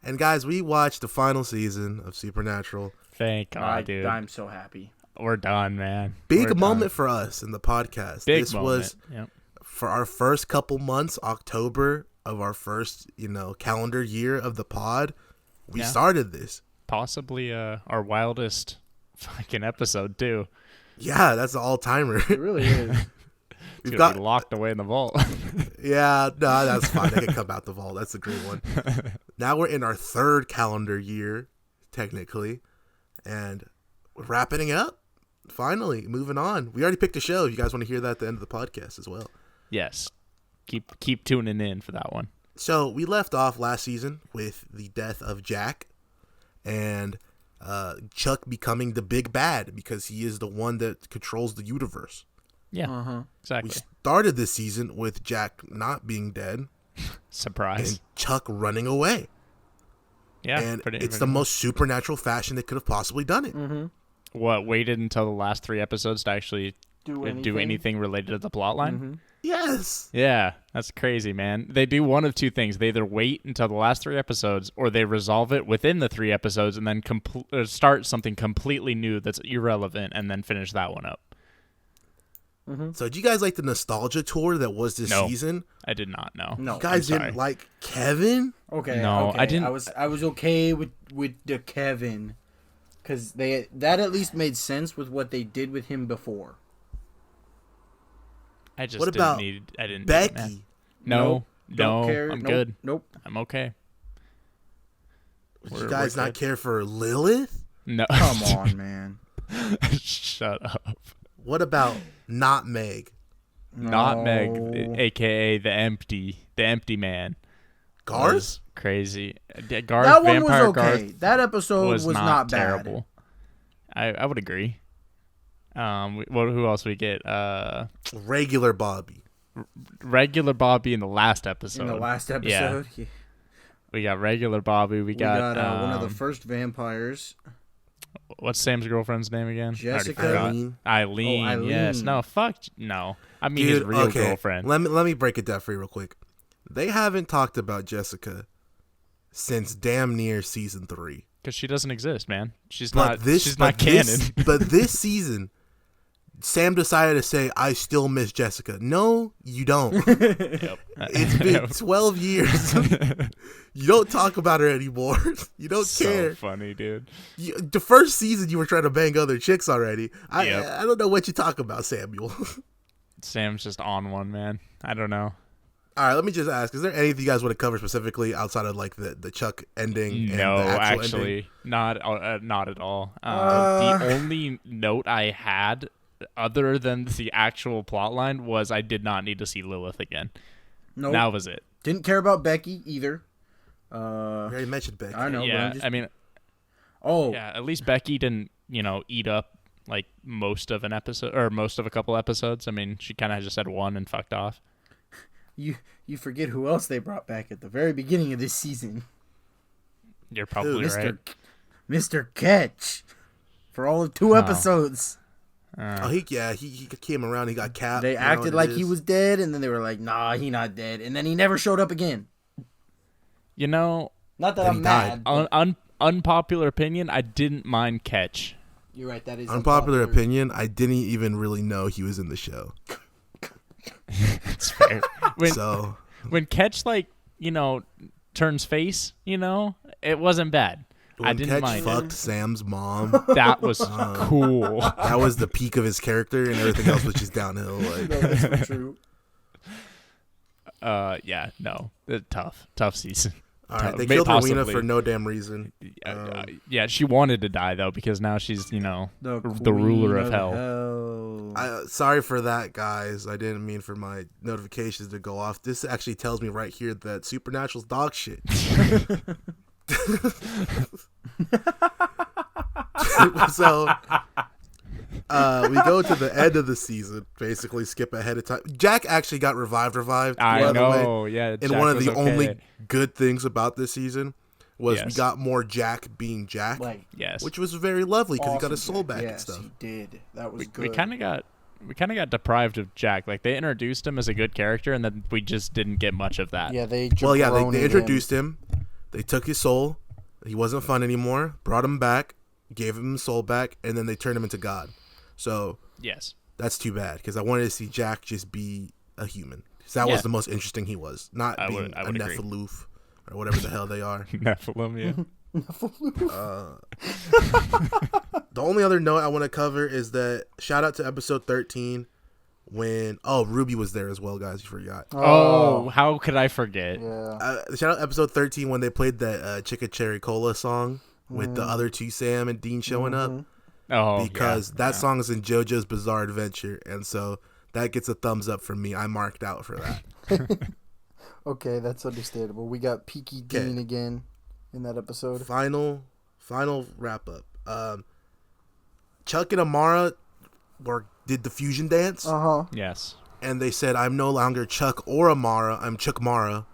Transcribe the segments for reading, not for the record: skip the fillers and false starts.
And guys, we watched the final season of Supernatural. Thank God, dude. I'm so happy. We're done, man. Big moment for us in the podcast. Big moment. Was for our first couple months, October of our first, calendar year of the pod. We started this. Possibly our wildest fucking episode too. Yeah, that's an all-timer. It really is. We've got locked away in the vault. Yeah, no, that's fine. They can come out the vault. That's a great one. Now we're in our third calendar year, technically, and we're wrapping it up. Finally, moving on. We already picked a show. If you guys want to hear that at the end of the podcast as well. Yes. Keep tuning in for that one. So we left off last season with the death of Jack and Chuck becoming the big bad because he is the one that controls the universe. Yeah, exactly. We started this season with Jack not being dead. Surprise. And Chuck running away. Yeah. And it's the most supernatural fashion they could have possibly done it. Mm-hmm. What, waited until the last 3 episodes to actually do anything related to the plot line? Mm-hmm. Yes. Yeah, that's crazy, man. They do one of two things. They either wait until the last 3 episodes or they resolve it within the 3 episodes and then start something completely new that's irrelevant and then finish that one up. Mm-hmm. So, did you guys like the nostalgia tour that was this season? I did not know. No, you guys didn't like Kevin? Okay, no, okay. I didn't. I was okay with the Kevin, because that at least made sense with what they did with him before. I just what about I didn't. Becky? No, don't care. I'm good. Nope, I'm okay. Did you guys not care for Lilith? No, come on, man. Shut up. What about Not Meg? Not Meg, aka the empty man. Garth? Crazy. Garth, that one Vampire was okay. Garth That episode was not terrible. Bad. I would agree. Who else we get? Regular Bobby. Regular Bobby in the last episode. Yeah. We got regular Bobby. We got one of the first vampires. What's Sam's girlfriend's name again? Jessica. Eileen. Yes. No. Fuck. No. I mean, Dude, his real girlfriend. Let me break it down for you real quick. They haven't talked about Jessica since damn near season 3. Because she doesn't exist, man. She's not canon. But this season, Sam decided to say, "I still miss Jessica." No, you don't. Yep. It's been 12 years. You don't talk about her anymore. You don't care. So funny, dude. The first season, you were trying to bang other chicks already. I don't know what you talk about, Samuel. Sam's just on one, man. I don't know. All right, let me just ask: is there anything you guys want to cover specifically outside of like the Chuck ending? No, and the actual actually, ending? not at all. The only note I had, other than the actual plot line, was I did not need to see Lilith again. No, that was it. Didn't care about Becky either. We already mentioned Becky. I know. Yeah, but I mean, at least Becky didn't, eat up like most of an episode or most of a couple episodes. I mean, she kind of just had one and fucked off. You forget who else they brought back at the very beginning of this season. You're probably right. Mr. Ketch for all of 2 episodes. He came around. He got capped. They acted like he was dead, and then they were like, "Nah, he not dead." And then he never showed up again. Not that I'm mad. Unpopular opinion. I didn't mind Ketch. You're right. That is unpopular opinion. I didn't even really know he was in the show. It's fair. When Ketch turns face, it wasn't bad. When I didn't Ketch mind. Fucked Sam's mom. That was cool. That was the peak of his character, and everything else was just downhill. Like. No, that's true. Tough season. All right, they killed Rowena for no damn reason. She wanted to die though because now she's the ruler of hell. Sorry for that, guys. I didn't mean for my notifications to go off. This actually tells me right here that Supernatural's dog shit. So we go to the end of the season, basically skip ahead of time. Jack actually got revived. I know, yeah. And one of the only good things about this season was we got more Jack being Jack, which was very lovely because he got his soul back and stuff. Yes, he did. That was good. We kind of got deprived of Jack. Like they introduced him as a good character, and then we just didn't get much of that. Yeah, they introduced him. They took his soul. He wasn't fun anymore. Brought him back, gave him his soul back, and then they turned him into God. So Yes. that's too bad because I wanted to see Jack just be a human. 'Cause that was the most interesting he was, not being a agree. Nephilim or whatever the hell they are. Nephilim, yeah. The only other note I want to cover is that shout out to episode 13 when Ruby was there as well, guys. You forgot. Oh, how could I forget? Yeah. Shout out episode 13 when they played that Chicken Cherry Cola song with the other two Sam and Dean showing up. Oh, Because that song is in JoJo's Bizarre Adventure, and so that gets a thumbs up from me. I marked out for that. Okay, that's understandable. We got Peaky Dean again in that episode. Final wrap up. Chuck and Amara did the fusion dance. Yes. And they said, I'm no longer Chuck or Amara, I'm Chuck Mara.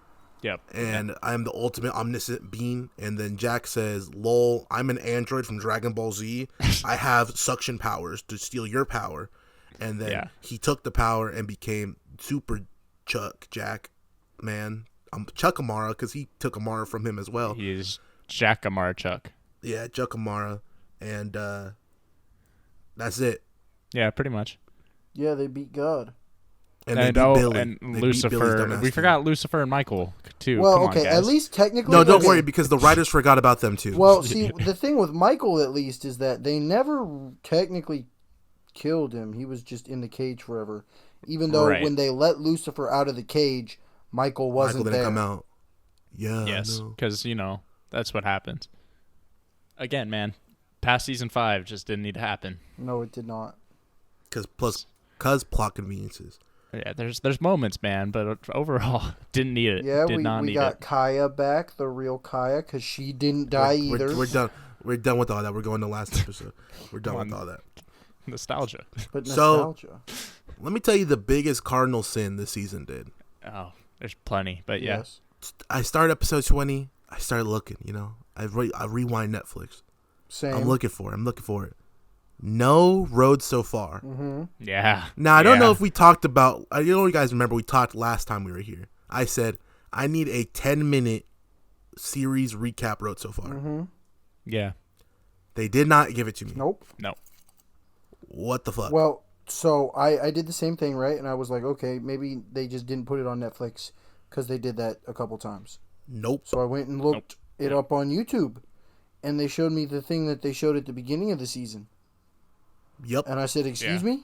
Yep. And I'm the ultimate omniscient being. And then Jack says, lol, I'm an android from Dragon Ball Z. I have suction powers to steal your power. And then he took the power and became Super Chuck Jack. Man, I'm Chuck Amara because he took Amara from him as well. He is Jack Amara Chuck. Yeah, Chuck Amara. And that's it. Yeah, pretty much. Yeah, they beat God. And they beat Billy. And They beat Lucifer. Billy's We dumbass forgot Lucifer and Michael, too. Well, Come on, okay, guys. at least technically. No, don't worry because the writers forgot about them too. Well, see, the thing with Michael, at least, is that they never technically killed him. He was just in the cage forever. Even though when they let Lucifer out of the cage, Michael wasn't Michael didn't there. come out. Yeah. Yes, because, that's what happens. Again, man, past season 5 just didn't need to happen. No, it did not. Because plot conveniences. Yeah, there's moments, man, but overall, didn't need it. Yeah, Did not we need got it. Kaya back, the real Kaya, because she didn't die either. We're done. We're done with all that. We're going to last episode. We're done with all that. Nostalgia. But So- nostalgia. Let me tell you the biggest cardinal sin this season did. Oh, there's plenty, but yeah. Yes. I started episode 20. I started looking, I rewind Netflix. Same. I'm looking for it. No road so far. Mm-hmm. Yeah. Now, I don't know if we talked about, you guys remember we talked last time we were here. I said, I need a 10-minute series recap road so far. Mm-hmm. Yeah. They did not give it to me. Nope. No. What the fuck? Well, so I did the same thing, right? And I was like, okay, maybe they just didn't put it on Netflix because they did that a couple times. Nope. So I went and looked it up on YouTube, and they showed me the thing that they showed at the beginning of the season. Yep. And I said, excuse me?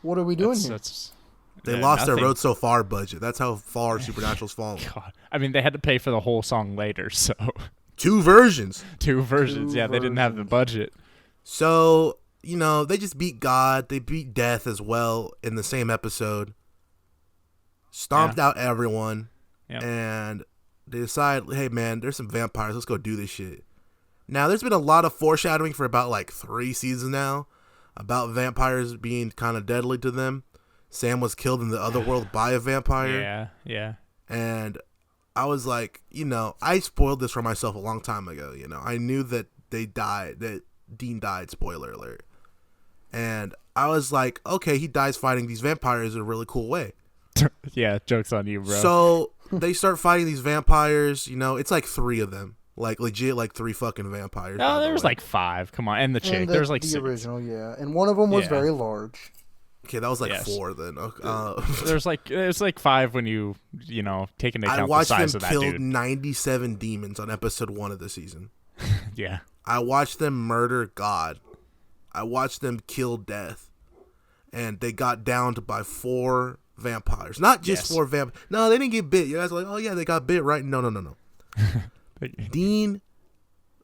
What are we doing here? They lost their road so far budget. That's how far Supernatural's fallen. God. I mean, they had to pay for the whole song later, so 2 versions. 2 versions. They didn't have the budget. So, they just beat God. They beat Death as well in the same episode. Stomped out everyone. Yep. And they decide, hey, man, there's some vampires. Let's go do this shit. Now, there's been a lot of foreshadowing for about 3 seasons now about vampires being kind of deadly to them. Sam was killed in the other world by a vampire. Yeah. And I was like, I spoiled this for myself a long time ago. I knew that they died, that Dean died, spoiler alert. And I was like, okay, he dies fighting these vampires in a really cool way. Yeah, joke's on you, bro. So they start fighting these vampires. It's 3 of them. Legit, 3 fucking vampires. No, there was 5. Come on. And the chick. And There was the 6. original, yeah. And one of them was very large. Okay, that was Yes. 4 then. There's it was 5 when you take into account I the watched size them of that kill dude. 97 demons on episode 1 of the season. Yeah. I watched them murder God. I watched them kill Death. And they got downed by 4 vampires. Not just 4 vampires. No, they didn't get bit. You guys are like, oh yeah, they got bit, right? No. Dean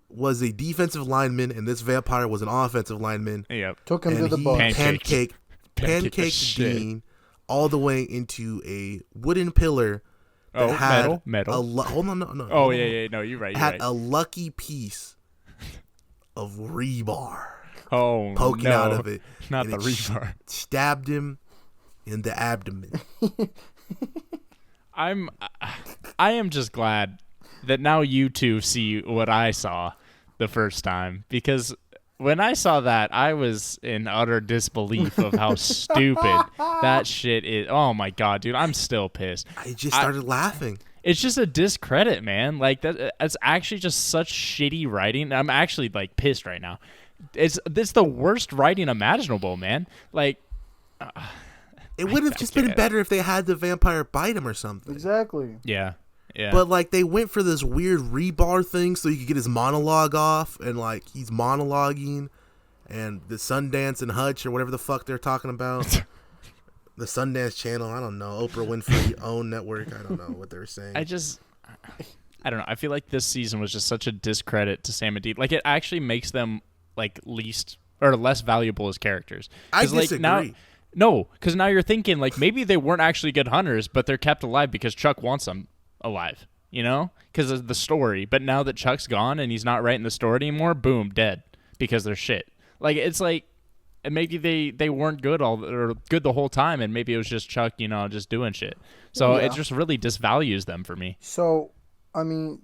was a defensive lineman, and this vampire was an offensive lineman. Yep. Took him And to the he bus. pancaked Dean all the way into a wooden pillar that had metal. hold on, no. Oh yeah. No, you're right. Had a lucky piece of rebar poking out of it. Not and the it rebar. Stabbed him in the abdomen. I am just glad that now you two see what I saw the first time, because when I saw that, I was in utter disbelief of how stupid that shit is. Oh my god, dude, I'm still pissed. I just started laughing. It's just a discredit, man. Like that's actually just such shitty writing. I'm actually like pissed right now. It's the worst writing imaginable, man. Like it would have just been better if they had the vampire bite him or something. Exactly. Yeah. Yeah. But like they went for this weird rebar thing so he could get his monologue off, and like he's monologuing, and the Sundance and Hutch or whatever the fuck they're talking about. The Sundance Channel, I don't know. Oprah Winfrey own network, I don't know what they were saying. I don't know. I feel like this season was just such a discredit to Sam and Dean. Like it actually makes them like least or less valuable as characters. I disagree. Because now you're thinking like maybe they weren't actually good hunters, but they're kept alive because Chuck wants them alive, you know, because of the story. But now that Chuck's gone and he's not writing the story anymore, boom, dead because they're shit. Like it's like maybe they weren't good good the whole time, and maybe it was just Chuck, you know, just doing shit. So it just really disvalues them for me. So I mean,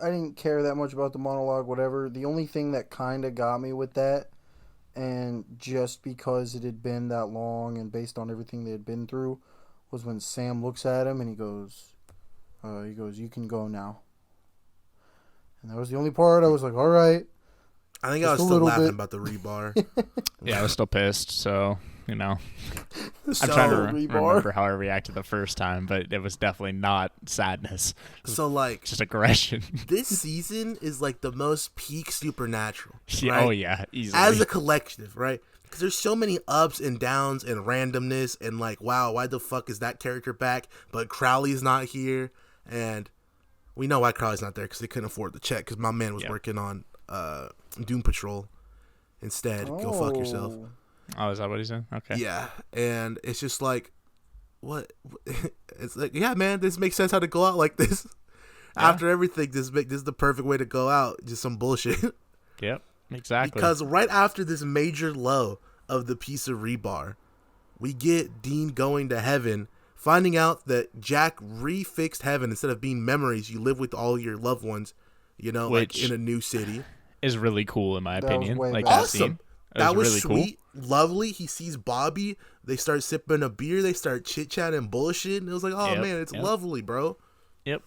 I didn't care that much about the monologue, whatever. The only thing that kind of got me with that, and just because it had been that long and based on everything they had been through, was when Sam looks at him and he goes, you can go now. And that was the only part I was like, all right. I think I was still laughing about the rebar. Yeah, I was still pissed, so, you know. I'm trying to remember how I reacted the first time, but it was definitely not sadness. So, like... just aggression. This season is, like, the most peak Supernatural. Yeah, right? Oh, yeah, easily. As a collective, right? Because there's so many ups and downs and randomness and, like, wow, why the fuck is that character back? But Crowley's not here. And we know why Crowley's not there, because they couldn't afford the check, because my man was working on Doom Patrol instead. Go fuck yourself. Oh, is that what he said? Okay. Yeah, and it's just like, what? It's like, yeah, man, this makes sense how to go out like this. Yeah. After everything, this is the perfect way to go out. Just some bullshit. Yep, exactly. Because right after this major low of the piece of rebar, we get Dean going to heaven, finding out that Jack refixed heaven. Instead of being memories, you live with all your loved ones, you know, like in a new city. Is really cool in my opinion. Like awesome. That was really sweet, cool. Lovely. He sees Bobby. They start sipping a beer. They start chit chatting bullshit, and it was like, oh man, it's lovely, bro. Yep.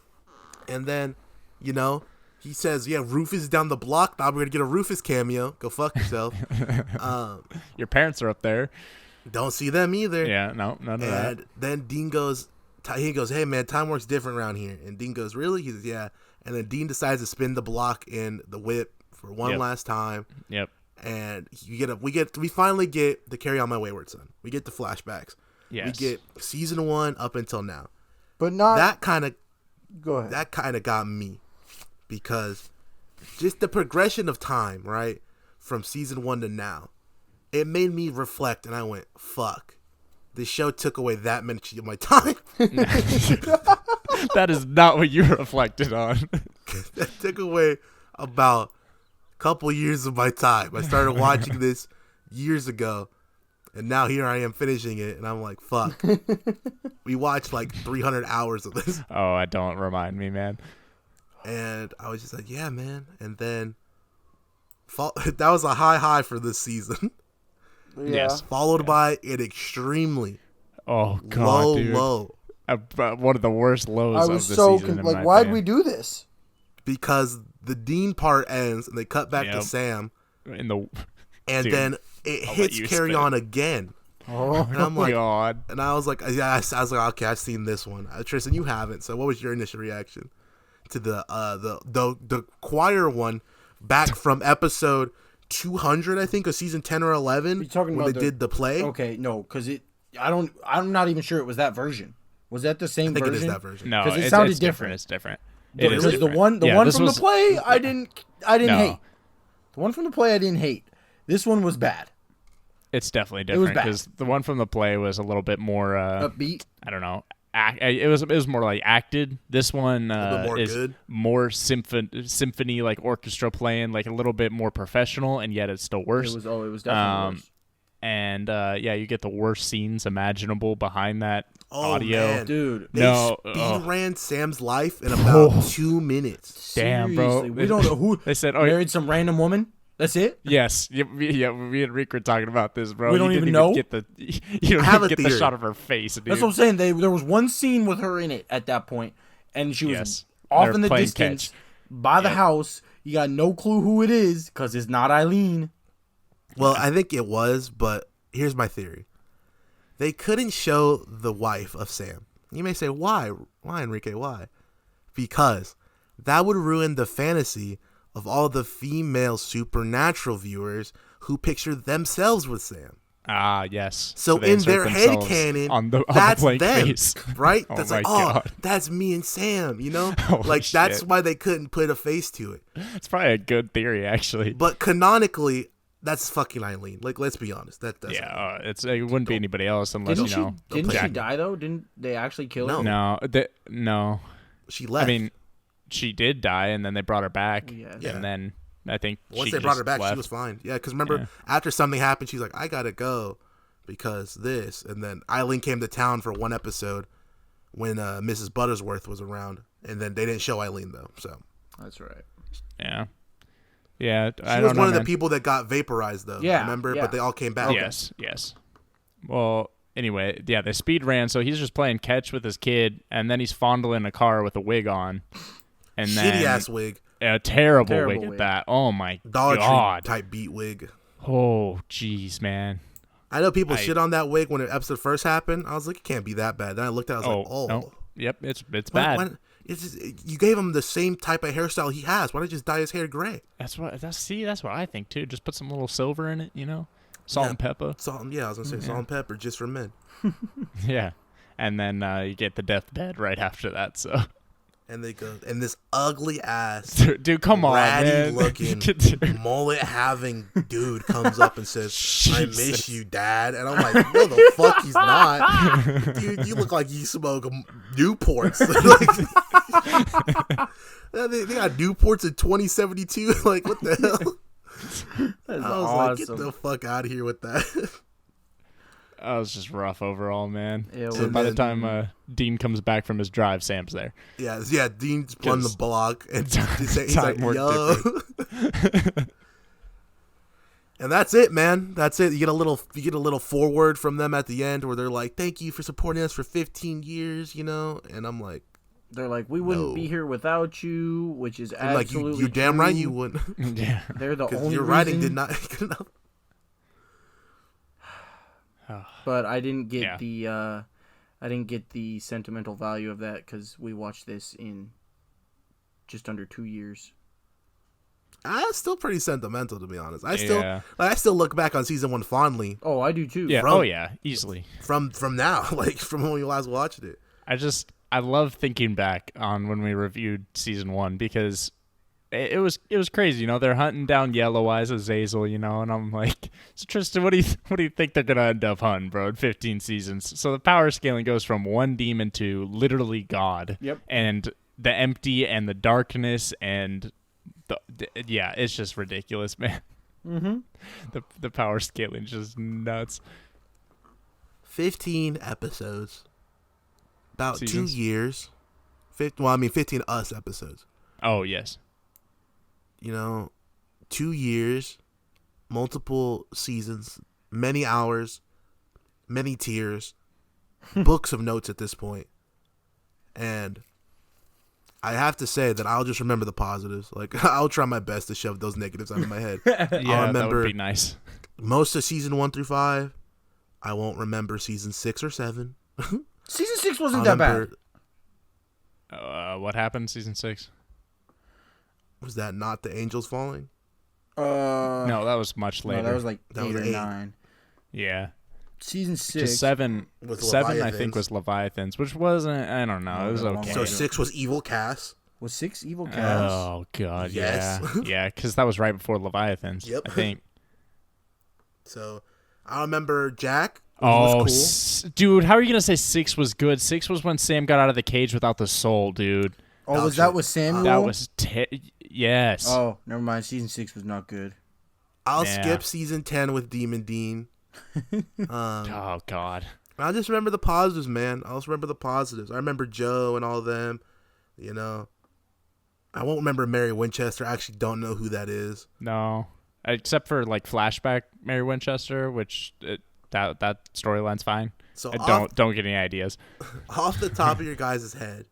And then, you know, he says, yeah, Rufus is down the block. Now we're gonna get a Rufus cameo. Go fuck yourself. Your parents are up there. Don't see them either. Yeah, no, none of that. And then Dean goes, hey man, time works different around here. And Dean goes, really? He says, yeah. And then Dean decides to spin the block in the whip for one last time. Yep. And we finally get the Carry On My Wayward Son. We get the flashbacks. Yes. We get season 1 up until now. But not that kind of. Go ahead. That kind of got me, because just the progression of time, right, from season 1 to now, it made me reflect, and I went, "Fuck, this show took away that much of my time." That is not what you reflected on. That took away about couple years of my time. I started watching this years ago, and now here I am finishing it, and I'm like, fuck. We watched like 300 hours of this. Oh, don't remind me, man. And I was just like, yeah, man. And then that was a high for this season. Yes. Followed by an extremely low. One of the worst lows I was of the so season. like, why'd we do this? Because the Dean part ends and they cut back to Sam, and then it hits Carry On again. Oh, and I'm like, God. And I was like, yeah, I was like, okay, I've seen this one. Tristan, you haven't. So what was your initial reaction to the choir one back from episode 200, I think, of season 10 or 11? Are you talking when about they did the play? Okay, no, because I'm not even sure it was that version. Was that the same version? I think it is that version. No, because it sounded different. It's different. Because the one from the play, I didn't hate. The one from the play, I didn't hate. This one was bad. It's definitely different because the one from the play was a little bit more upbeat. I don't know. It was more like acted. This one is good. more symphony, like orchestra playing, like a little bit more professional, and yet it's still worse. It was definitely worse. And you get the worst scenes imaginable behind that audio. Man. Dude. They ran Sam's life in about 2 minutes. Damn, bro. We don't know who they said. Married some random woman. That's it? Yes. Yeah, me and Rick were talking about this, bro. We don't even know. You don't even get the shot of her face, dude. That's what I'm saying. There was one scene with her in it at that point, and she was Yes. off They're in the playing distance catch. by the Yep. house. You got no clue who it is because it's not Eileen. Well, I think it was, but here's my theory. They couldn't show the wife of Sam. You may say, why? Why, Enrique? Why? Because that would ruin the fantasy of all the female supernatural viewers who picture themselves with Sam. Ah, yes. So they in their insert themselves headcanon, on the that's blank them, face. right? Oh That's my like, God. that's me and Sam, you know? Holy Like, that's shit. why they couldn't put a face to it. It's probably a good theory, actually. But canonically, that's fucking Eileen. Like, let's be honest. That's Yeah, it wouldn't be anybody else unless Didn't you know. didn't she Jack- die though? Didn't they actually kill her? No. No. She left. I mean, she did die, and then they brought her back. Yeah. And then I think Once she they brought her just back, left. she was fine. Yeah, because remember, Yeah. after something happened, she's like, I gotta go because this. And then Eileen came to town for one episode when Mrs. Buttersworth was around. And then they didn't show Eileen, though. So That's right. Yeah. Yeah, she I was don't know, one of the man. people that got vaporized, though. Yeah, Remember? yeah. But they all came back. Yes. Well, anyway, yeah, they speed ran, so he's just playing catch with his kid, and then he's fondling a car with a wig on. And then Shitty ass wig. a terrible Terrible wig wig. at that. Oh my Dollar God. Tree type beat wig. Oh, jeez, man. I know people shit on that wig when the episode first happened. I was like, it can't be that bad. Then I looked at it, I was like, oh. No. Yep, it's Why- bad. why- it's just, you gave him the same type of hairstyle he has. Why don't you just dye his hair gray? That's what I think too. Just put some little silver in it, you know? Salt Yeah. and pepper. Salt, I was gonna say salt and pepper just for men. Yeah. And then you get the deathbed right after that, so And they go, and this ugly ass, dude, come on, ratty man. looking, mullet having dude comes up and says, "I miss Jesus. you, Dad." And I'm like, "No, the fuck, he's not, dude. You look like you smoke Newports." Like, they got Newports in 2072. Like, what the hell? That's I was awesome. like, get the fuck out of here with that. That was just rough overall, man. It So was- by the time Dean comes back from his drive, Sam's there. yeah. Dean's on the Just block, and he's time like, worked "Yo." And that's it, man. That's it. You get a little forward from them at the end where they're like, "Thank you for supporting us for 15 years," you know. And I'm like, They're like, we wouldn't No. be here without you, which is I'm like, absolutely you damn true. right you wouldn't, Yeah. They're the because only your writing reason, did not good enough. But I didn't get Yeah. the sentimental value of that because we watched this in just under 2 years. That's still pretty sentimental, to be honest. I Yeah. still look back on season 1 fondly Oh, I do too. Yeah. From- Oh yeah. Easily. from now, like from when we last watched it. I love thinking back on when we reviewed season 1 because it was crazy, you know. They're hunting down Yellow Eyes Azazel, you know, and I'm like, so Tristan, what do you think they're gonna end up hunting, bro? In 15 seasons, so the power scaling goes from one demon to literally God. Yep. And the empty and the darkness and yeah, it's just ridiculous, man. Mm-hmm. The power scaling is just nuts. 15 episodes, about Seasons? 2 years. 15 us episodes. Oh yes. You know, 2 years, multiple seasons, many hours, many tears, books of notes at this point. And I have to say that I'll just remember the positives. Like, I'll try my best to shove those negatives out of my head. Yeah, that remember would be nice. most of season 1 through 5. I won't remember season 6 or 7. Season 6 wasn't I'll that bad. remember- What happened season 6? Was that not the Angels Falling? No, that was much later. No, that was like That 8 was or 8. 9. Yeah. Season 6. Just 7. With 7, I Leviathans. think, was Leviathans, which wasn't. I don't know. It was No, okay. So 6 was Evil Cass. Was 6 Evil Cats? Oh god, Yes. yeah, yeah, because that was right before Leviathans. Yep. I think. So I remember Jack. When he Oh, was cool. dude, how are you gonna say 6 was good? 6 was when Sam got out of the cage without the soul, dude. Oh, was shit. that with Samuel? That was yes. Oh, never mind. Season 6 was not good. I'll Yeah. skip season 10 with Demon Dean. Oh god. I just remember the positives, man. I just remember the positives. I remember Joe and all of them. You know, I won't remember Mary Winchester. I actually don't know who that is. No, except for like flashback Mary Winchester, which that storyline's fine. So Don't get any ideas. off the top of your guys' head,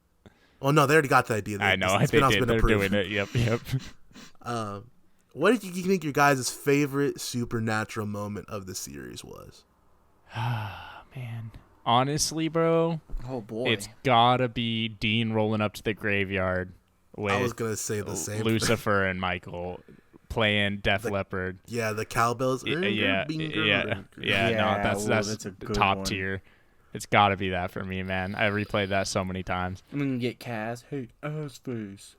Oh no, they already got the idea. I know. The They spin-off's did. been They're approved. doing it. Yep. What did you think your guys' favorite supernatural moment of the series was? Man. Honestly, bro, Oh boy. it's gotta be Dean rolling up to the graveyard with I was gonna say the same. Lucifer and Michael playing Def Leppard. Yeah, the cowbells. Yeah. No, that's a good top one. tier. It's gotta be that for me, man. I replayed that so many times. I'm gonna get Kaz. Hey, ass face.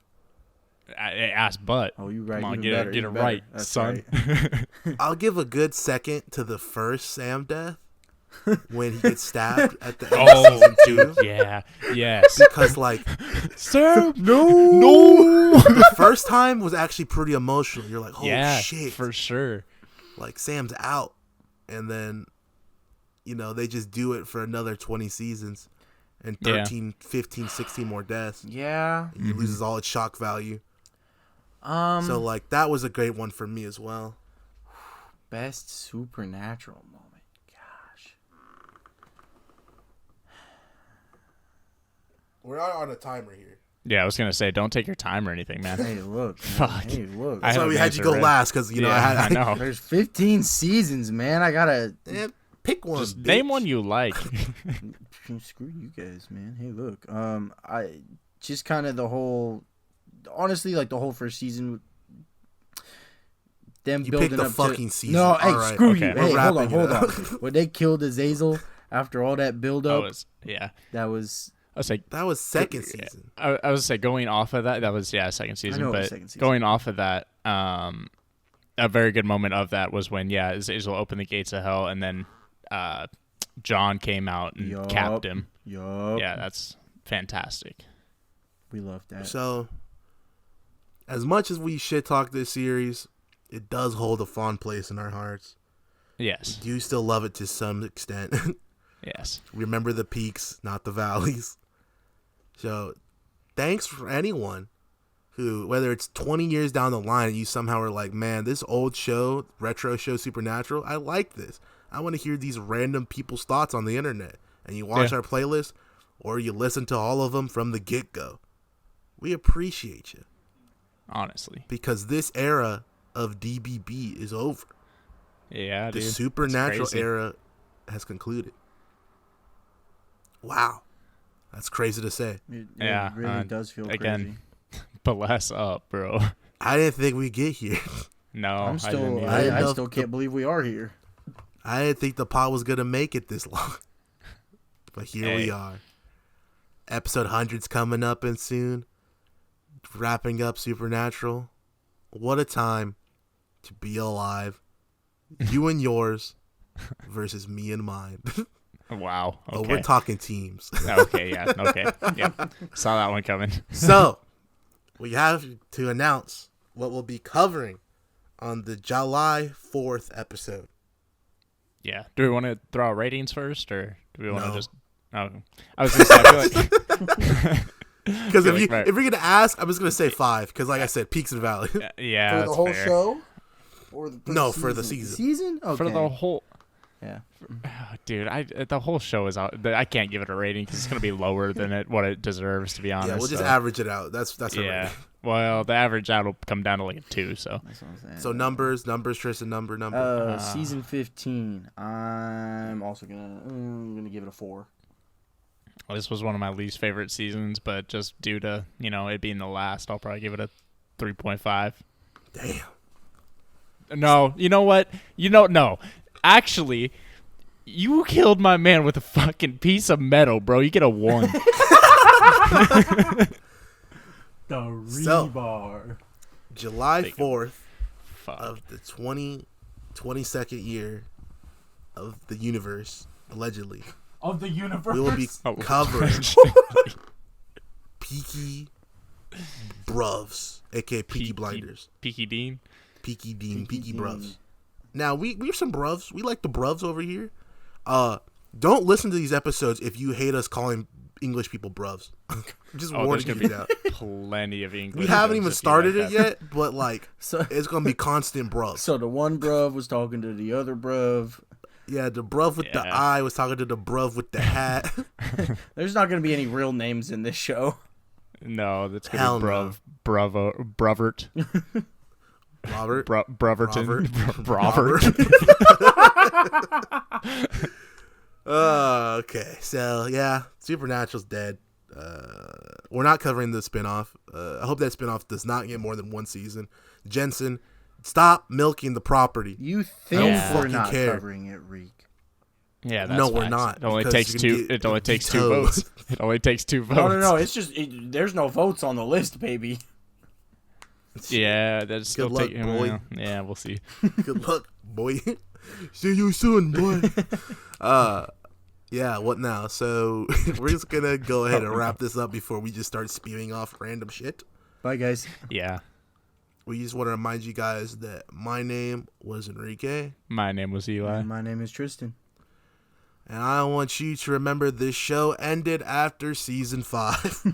Ass butt. Oh, you right. Come on, even get better, it even right, better. That's son. right. I'll give a good second to the first Sam death when he gets stabbed at the end of season 2. Yeah, yes. Because like Sam, no, the first time was actually pretty emotional. You're like, oh shit, for sure. like Sam's out, and then they just do it for another 20 seasons and 13, 15, 16 more deaths. Yeah. It loses all its shock value. So like that was a great one for me as well. Best supernatural moment. Gosh. We're not on a timer here. Yeah, I was gonna say, don't take your time or anything, man. Hey, look. Man. Fuck. Hey, look. I So have we an had you answer go ready. last because I know. There's 15 seasons, man. I gotta Pick one. Just name one you like. screw you guys, man. Hey, look. I just kind of the whole, honestly, like the whole first season. Them You building picked the up fucking to, season. No, hey, All right. screw Okay. you. We're Hey, hold on, wrapping hold it on. up. When they killed Azazel after all that build up, that was. I was like, That was second season. I was say going off of that was second season. know it was But second season. going off of that, a very good moment of that was when Azazel opened the gates of hell, and then John came out and capped him. Yup. Yeah, that's fantastic. We love that. So, as much as we shit talk this series, it does hold a fond place in our hearts. Yes, Do still love it to some extent. yes. Remember the peaks, not the valleys. So, thanks for anyone who, whether it's 20 years down the line and you somehow are like, man, this old show, retro show Supernatural, I like this. I want to hear these random people's thoughts on the internet. And you watch our playlist or you listen to all of them from the get-go. We appreciate you. Honestly, Because this era of DBB is over. yeah, The dude. supernatural That's crazy. era has concluded. Wow. That's crazy to say. It Yeah, really does feel again, crazy. Bless up, bro. I didn't think we'd get here. No, I'm I still, didn't either. I either. still can't believe we are here. I didn't think the pod was going to make it this long. But here we Hey. are. Episode 100's coming up and soon. Wrapping up Supernatural. What a time to be alive. You and yours versus me and mine. Wow. Okay. Oh, we're talking teams. Okay. Yeah. Okay. Yep. Saw that one coming. So, we have to announce what we'll be covering on the July 4th episode. Yeah. Do we want to throw out ratings first, or do we want to No. just? Oh, I was gonna say. I feel like, Because feel if like you're going to ask, I'm just going to say 5. Because like I said, peaks and valleys. yeah. For that's the whole fair. show? Or No, for the season. Season? Okay. For the whole. Yeah. Oh, dude, the whole show is out. I can't give it a rating because it's gonna be lower than what it deserves, to be honest. Yeah, we'll just so. average it out. That's a Yeah. rating. Well, the average out will come down to like a 2. So That's what I'm saying. So numbers, Tristan, number. Season 15. I'm also gonna give it a 4. this was one of my least favorite seasons, but just due to it being the last, I'll probably give it a 3.5. Damn. No, you know what? No. Actually, you killed my man with a fucking piece of metal, bro. You get a 1. The rebar. July 4th Fuck. of the 22nd year of the universe, allegedly, Of the universe. we will be Oh. covering Peaky Bruvs, aka Peaky Blinders. Peaky Dean. Peaky Dean, Peaky Dean. Bruvs. Now, we're some bruvs. We like the bruvs over here. Don't listen to these episodes if you hate us calling English people bruvs. Just Oh, there's warning gonna you be now. plenty of English. We haven't even jokes if you started like it that. yet, but like So, it's gonna be constant bruvs. so the one bruv was talking to the other bruv. Yeah, the bruv with the Yeah. eye was talking to the bruv with the hat. There's not gonna be any real names in this show. No, that's gonna Hell be no. Brovert. Robert. Broverton. Robert. Brovert. Okay, so yeah, Supernatural's dead. We're not covering the spinoff. I hope that spinoff does not get more than one season. Jensen, stop milking the property. You think Yeah. we're Fucking not care. covering it, Reek? Yeah, that's No, we're facts. not, It only because takes you two. can get It only takes two vetoed. votes. It only takes two votes. No. It's just there's no votes on the list, baby. Yeah, that's still luck, taking. boy. Yeah, we'll see. Good luck, boy. See you soon, boy. Yeah, what now? So we're just gonna go ahead and wrap this up before we just start spewing off random shit. Bye, guys. Yeah. We just want to remind you guys that my name was Enrique, My name was Eli. And my name is Tristan. and I want you to remember this show ended after season 5.